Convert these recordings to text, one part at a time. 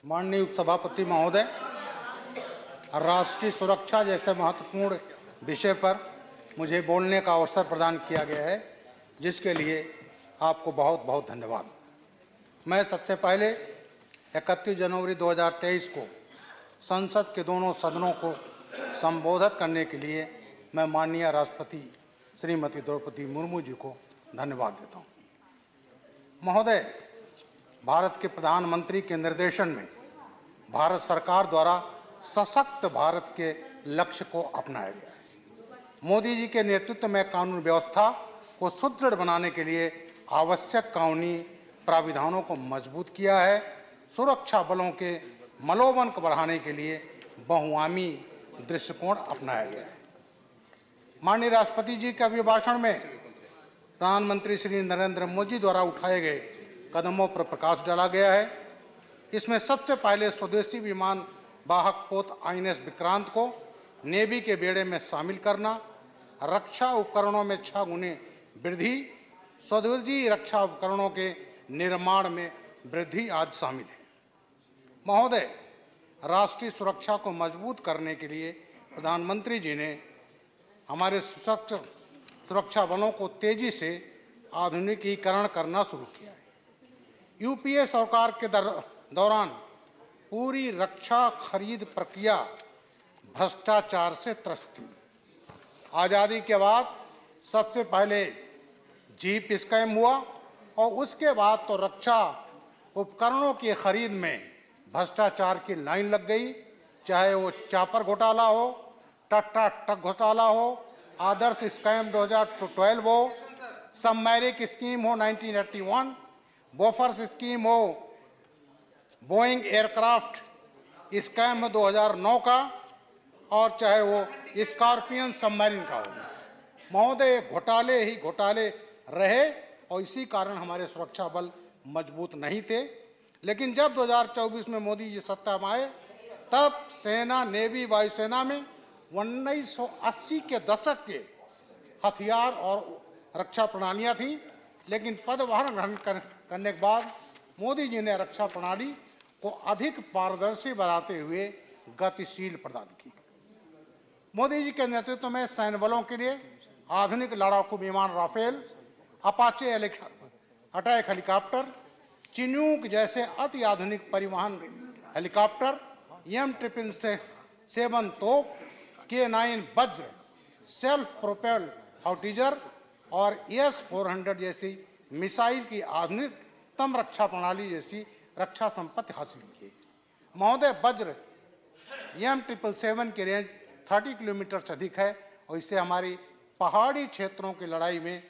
माननीय उपसभापति महोदय, राष्ट्रीय सुरक्षा जैसे महत्वपूर्ण विषय पर मुझे बोलने का अवसर प्रदान किया गया है, जिसके लिए आपको बहुत बहुत धन्यवाद। मैं सबसे पहले 31 जनवरी 2023 को संसद के दोनों सदनों को संबोधित करने के लिए मैं माननीय राष्ट्रपति श्रीमती द्रौपदी मुर्मू जी को धन्यवाद देता हूँ। महोदय, भारत के प्रधानमंत्री के निर्देशन में भारत सरकार द्वारा सशक्त भारत के लक्ष्य को अपनाया गया है। मोदी जी के नेतृत्व में कानून व्यवस्था को सुदृढ़ बनाने के लिए आवश्यक कानूनी प्राविधानों को मजबूत किया है। सुरक्षा बलों के मनोबल को बढ़ाने के लिए बहुआयामी दृष्टिकोण अपनाया गया है। माननीय राष्ट्रपति जी के अभिभाषण में प्रधानमंत्री श्री नरेंद्र मोदी द्वारा उठाए गए कदमों पर प्रकाश डाला गया है। इसमें सबसे पहले स्वदेशी विमान वाहक पोत INS विक्रांत को नेवी के बेड़े में शामिल करना, रक्षा उपकरणों में 6 गुने वृद्धि, स्वदेशी रक्षा उपकरणों के निर्माण में वृद्धि आदि शामिल है। महोदय, राष्ट्रीय सुरक्षा को मजबूत करने के लिए प्रधानमंत्री जी ने हमारे सुरक्षा बलों को तेजी से आधुनिकीकरण करना शुरू किया है। UPA सरकार के दौरान पूरी रक्षा खरीद प्रक्रिया भ्रष्टाचार से त्रस्त थी। आज़ादी के बाद सबसे पहले जीप स्कैम हुआ और उसके बाद तो रक्षा उपकरणों की खरीद में भ्रष्टाचार की लाइन लग गई, चाहे वो चापर घोटाला हो, टाटा ट्रक घोटाला हो, आदर्श स्कैम 2012 हो, सबमैरिक स्कीम हो 1981, बोफर्स स्कीम हो, बोइंग एयरक्राफ्ट स्कैम हो 2009 का, और चाहे वो स्कॉर्पियन सबमरीन का हो। महोदय, घोटाले ही घोटाले रहे और इसी कारण हमारे सुरक्षा बल मजबूत नहीं थे। लेकिन जब 2024 में मोदी जी सत्ता में आए, तब सेना, नेवी, वायुसेना में 1980 के दशक के हथियार और रक्षा प्रणालियां थीं, लेकिन पदभार ग्रहण करने के बाद मोदी जी ने रक्षा प्रणाली को अधिक पारदर्शी बनाते हुए गतिशील प्रदान की। मोदी जी के नेतृत्व में सैन्य बलों के लिए आधुनिक लड़ाकू विमान Rafale, Apache attack helicopter, Chinook जैसे अति आधुनिक परिवहन हेलीकॉप्टर, M777 तोप, K9 वज्र सेल्फ प्रोपेल्ड हाउटीजर और S-400 जैसी मिसाइल की आधुनिकतम रक्षा प्रणाली जैसी रक्षा संपत्ति हासिल की। महोदय, वज्र M777 की रेंज 30 किलोमीटर से अधिक है और इसे हमारी पहाड़ी क्षेत्रों की लड़ाई में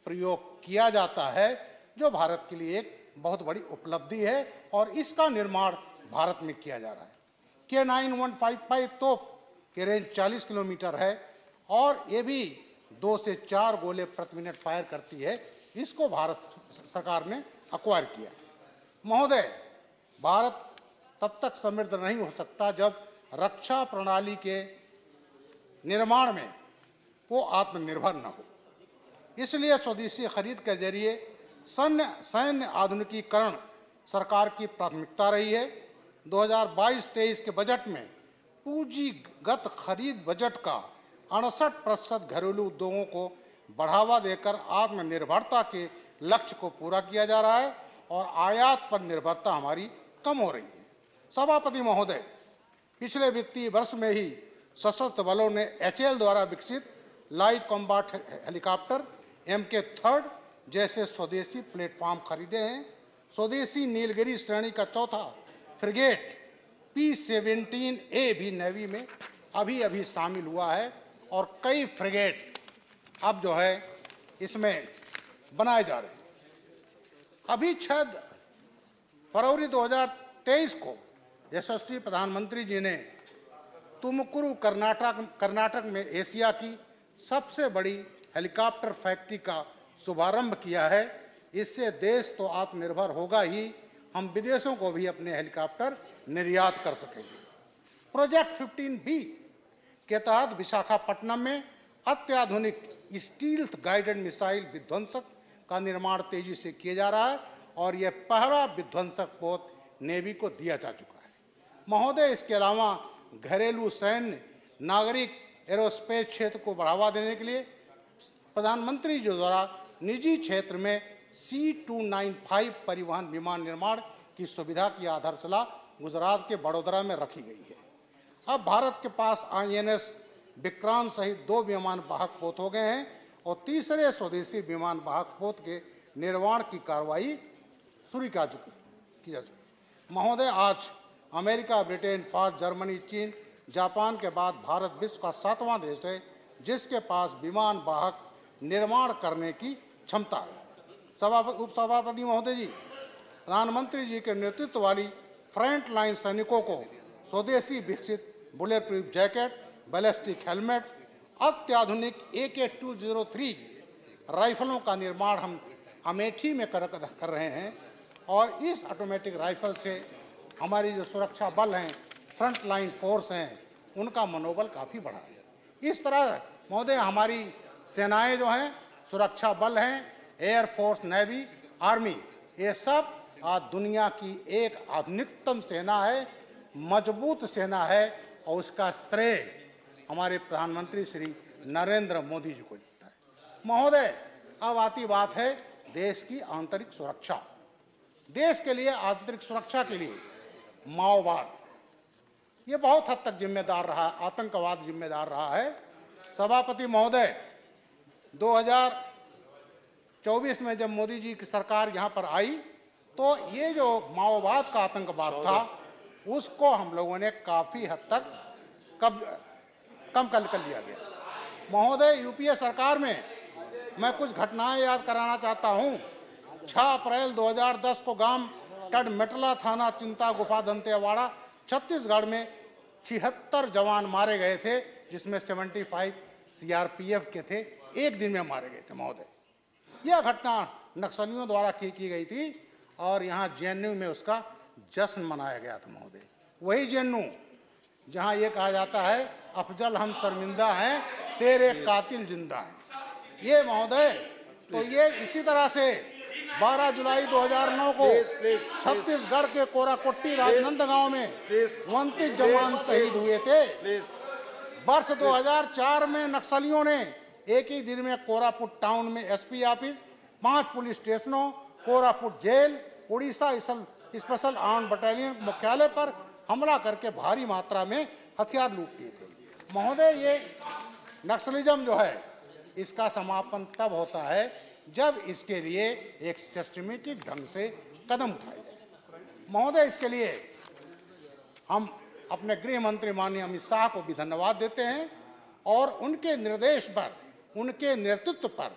प्रयोग किया जाता है, जो भारत के लिए एक बहुत बड़ी उपलब्धि है और इसका निर्माण भारत में किया जा रहा है। K9 155 तोप की रेंज 40 किलोमीटर है और ये भी 2 से 4 गोले प्रति मिनट फायर करती है। इसको भारत सरकार ने एक्वायर किया। महोदय, भारत तब तक समृद्ध नहीं हो सकता जब रक्षा प्रणाली के निर्माण में वो आत्मनिर्भर न हो। इसलिए स्वदेशी खरीद के जरिए सैन्य आधुनिकीकरण सरकार की प्राथमिकता रही है। 2022-23 के बजट में पूंजीगत खरीद बजट का 68% घरेलू उद्योगों को बढ़ावा देकर आत्मनिर्भरता के लक्ष्य को पूरा किया जा रहा है और आयात पर निर्भरता हमारी कम हो रही है। सभापति महोदय, पिछले वित्तीय वर्ष में ही सशस्त्र बलों ने HAL द्वारा विकसित लाइट कॉम्बैट हेलीकॉप्टर MK3 जैसे स्वदेशी प्लेटफॉर्म खरीदे हैं। स्वदेशी नीलगिरी श्रेणी का चौथा फ्रिगेट P-17A भी नेवी में अभी शामिल हुआ है और कई फ्रिगेट अब जो है इसमें बनाए जा रहे हैं। अभी 6 फरवरी 2023 को यशस्वी प्रधानमंत्री जी ने तुमकुरु कर्नाटक में एशिया की सबसे बड़ी हेलीकॉप्टर फैक्ट्री का शुभारंभ किया है। इससे देश तो आत्मनिर्भर होगा ही, हम विदेशों को भी अपने हेलीकॉप्टर निर्यात कर सकेंगे। प्रोजेक्ट 15B के तहत विशाखापट्टनम में अत्याधुनिक स्टील्थ गाइडेड मिसाइल विध्वंसक का निर्माण तेजी से किया जा रहा है और यह पहला विध्वंसक पोत नेवी को दिया जा चुका है। महोदय, इसके अलावा घरेलू सैन्य, नागरिक, एरोस्पेस क्षेत्र को बढ़ावा देने के लिए प्रधानमंत्री जी द्वारा निजी क्षेत्र में C295 परिवहन विमान निर्माण की सुविधा की आधारशिला गुजरात के बड़ोदरा में रखी गई है। अब भारत के पास INS विक्रांत सहित 2 विमान वाहक पोत हो गए हैं और तीसरे स्वदेशी विमान वाहक पोत के निर्माण की कार्रवाई शुरू की जा चुकी है। महोदय, आज अमेरिका, ब्रिटेन, फ्रांस, जर्मनी, चीन, जापान के बाद भारत विश्व का 7वां देश है जिसके पास विमान वाहक निर्माण करने की क्षमता है। उपसभापति महोदय जी, प्रधानमंत्री जी के नेतृत्व वाली फ्रंट लाइन सैनिकों को स्वदेशी विकसित bullet proof jacket, ballistic helmet, अत्याधुनिक AK-203 राइफलों का निर्माण हम अमेठी में कर रहे हैं और इस ऑटोमेटिक राइफल से हमारी जो सुरक्षा बल हैं, फ्रंट लाइन फोर्स हैं, उनका मनोबल काफ़ी बढ़ा है। इस तरह महोदय हमारी सेनाएं जो हैं, सुरक्षा बल हैं, एयर फोर्स, नेवी, आर्मी, ये सब आज दुनिया की एक आधुनिकतम सेना है, मजबूत सेना है और उसका श्रेय हमारे प्रधानमंत्री श्री नरेंद्र मोदी जी को जाता है। महोदय, अब आती बात है देश की आंतरिक सुरक्षा। देश के लिए आंतरिक सुरक्षा के लिए माओवाद ये बहुत हद तक जिम्मेदार रहा, आतंकवाद जिम्मेदार रहा है। सभापति महोदय, 2024 में जब मोदी जी की सरकार यहाँ पर आई तो ये जो माओवाद का आतंकवाद था उसको हम लोगों ने काफ़ी हद तक कम कर लिया गया। महोदय, यूपीए सरकार में मैं कुछ घटनाएं याद कराना चाहता हूँ। 6 अप्रैल 2010 को गांव टडमेटला, थाना चिंता गुफा, दंतेवाड़ा, छत्तीसगढ़ में 76 जवान मारे गए थे, जिसमें 75 CRPF के थे। एक दिन में मारे गए थे महोदय। यह घटना नक्सलियों द्वारा की गई थी और यहाँ JNU में उसका जश्न मनाया गया था महोदय। वही JNU जहाँ ये कहा जाता है अफजल हम शर्मिंदा हैं, तेरे कातिल जिंदा हैं। ये महोदय, तो ये इसी तरह से 12 जुलाई 2009 को छत्तीसगढ़ के कोराकोट्टी राजनांदगांव में 29 जवान शहीद हुए थे। वर्ष 2004 में नक्सलियों ने एक ही दिन में कोरापुट टाउन में SP ऑफिस, 5 पुलिस स्टेशनों, Koraput jail, Orissa special armed battalion मुख्यालय पर हमला करके भारी मात्रा में हथियार लूट लिए थे। महोदय, ये नक्सलिज्म जो है इसका समापन तब होता है जब इसके लिए एक सिस्टमेटिक ढंग से कदम उठाए जाए। महोदय, इसके लिए हम अपने गृह मंत्री माननीय अमित शाह को भी धन्यवाद देते हैं और उनके निर्देश पर, उनके नेतृत्व पर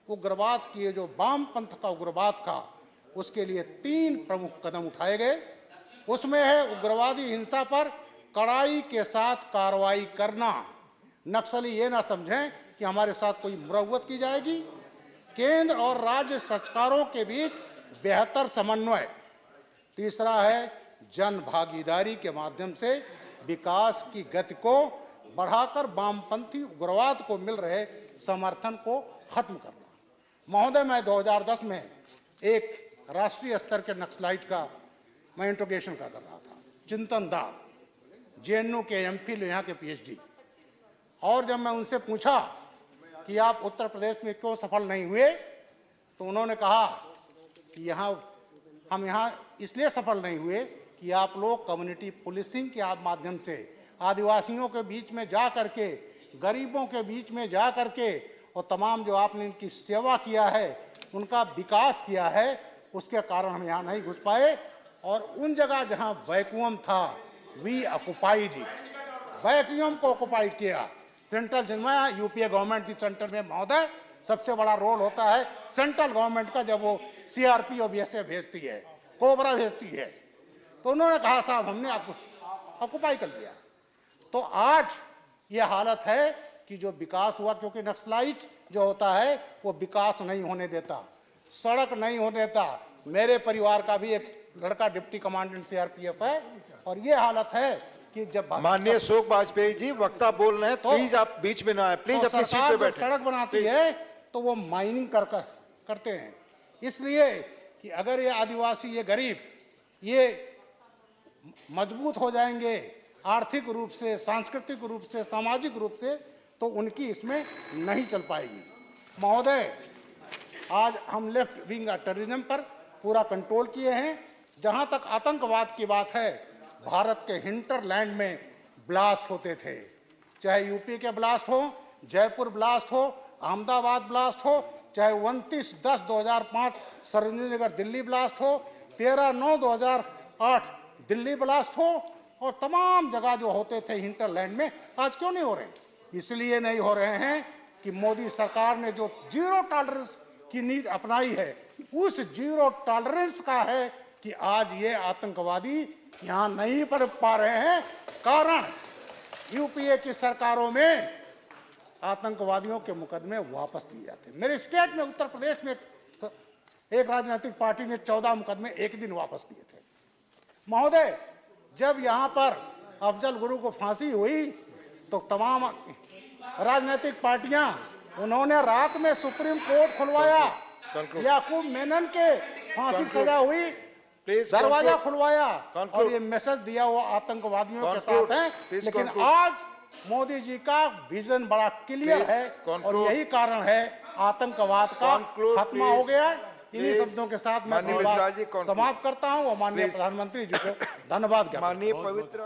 उग्रवाद की जो वामपंथ का उग्रवाद का, उसके लिए 3 प्रमुख कदम उठाए गए। उसमें है उग्रवादी हिंसा पर कड़ाई के साथ कार्रवाई करना। नक्सली ये ना समझें कि हमारे साथ कोई मुरव्वत की जाएगी। केंद्र और राज्य सरकारों के बीच बेहतर समन्वय। तीसरा है जन भागीदारी के माध्यम से विकास की गति को बढ़ाकर वामपंथी उग्रवाद को मिल रहे समर्थन को खत्म करना। महोदय, मैं 2010 में एक राष्ट्रीय स्तर के नक्सलाइट का मैं इंट्रोगेशन कर रहा था, चिंतन दास, JNU के MPhil, यहाँ के PhD। और जब मैं उनसे पूछा कि आप उत्तर प्रदेश में क्यों सफल नहीं हुए, तो उन्होंने कहा कि हम यहाँ इसलिए सफल नहीं हुए कि आप लोग कम्युनिटी पुलिसिंग के माध्यम से आदिवासियों के बीच में जा करके, गरीबों के बीच में जा करके और तमाम जो आपने इनकी सेवा किया है, उनका विकास किया है, उसके कारण हम यहाँ नहीं घुस पाए। और उन जगह जहाँ वैक्यूम था, वी ऑक्युपाइड इट, वैक्यूम को ऑक्युपाइड किया। सेंट्रल जिनमें यूपीए गवर्नमेंट की सेंटर में महोदय सबसे बड़ा रोल होता है सेंट्रल गवर्नमेंट का, जब वो CRP और BSF भेजती है, कोबरा भेजती है। तो उन्होंने कहा साहब हमने ऑक्युपाई कर लिया। तो आज ये हालत है कि जो विकास हुआ, क्योंकि नक्सलाइट जो होता है वो विकास नहीं होने देता, सड़क नहीं होने देता। मेरे परिवार का भी एक लड़का डिप्टी कमांडेंट CRPF है और ये हालत है कि जब माननीय शोक वाजपेयी जी वक्ता बोल रहे हैं, तो प्लीज आप बीच में ना आए, प्लीज अपनी सीट पे बैठे। सड़क बनाती है तो वो माइनिंग करते हैं, इसलिए कि अगर ये आदिवासी, ये गरीब, ये मजबूत हो जाएंगे आर्थिक रूप से, सांस्कृतिक रूप से, सामाजिक रूप से, तो उनकी इसमें नहीं चल पाएगी। महोदय, आज हम लेफ्ट विंग टेररिज्म पर पूरा कंट्रोल किए हैं। जहां तक आतंकवाद की बात है, भारत के हिंटरलैंड में ब्लास्ट होते थे, चाहे यूपी के ब्लास्ट हो, जयपुर ब्लास्ट हो, अहमदाबाद ब्लास्ट हो, चाहे 29/10/2005 सरोजिनी नगर दिल्ली ब्लास्ट हो, 13/9/2008 दिल्ली ब्लास्ट हो, और तमाम जगह जो होते थे हिंटरलैंड में, आज क्यों नहीं हो रहे? इसलिए नहीं हो रहे हैं कि मोदी सरकार ने जो जीरो टॉलरेंस की नीति अपनाई है, उस जीरो टॉलरेंस का है कि आज ये आतंकवादी यहां नहीं पनप पा रहे हैं। कारण यूपीए की सरकारों में आतंकवादियों के मुकदमे वापस लिए जाते हैं। मेरे स्टेट में, उत्तर प्रदेश में एक राजनीतिक पार्टी ने 14 मुकदमे एक दिन वापस लिए थे। महोदय, जब यहां पर अफजल गुरु को फांसी हुई तो तमाम राजनीतिक पार्टियां, उन्होंने रात में सुप्रीम कोर्ट खुलवाया, याकूब मेनन के फांसी की सजा हुई, दरवाजा खुलवाया और ये मैसेज दिया वो आतंकवादियों के साथ हैं। लेकिन आज मोदी जी का विजन बड़ा क्लियर है और यही कारण है आतंकवाद का खात्मा हो गया। इन्हीं शब्दों के साथ मैं समाप्त करता हूं और माननीय प्रधानमंत्री जी को धन्यवाद। माननीय पवित्र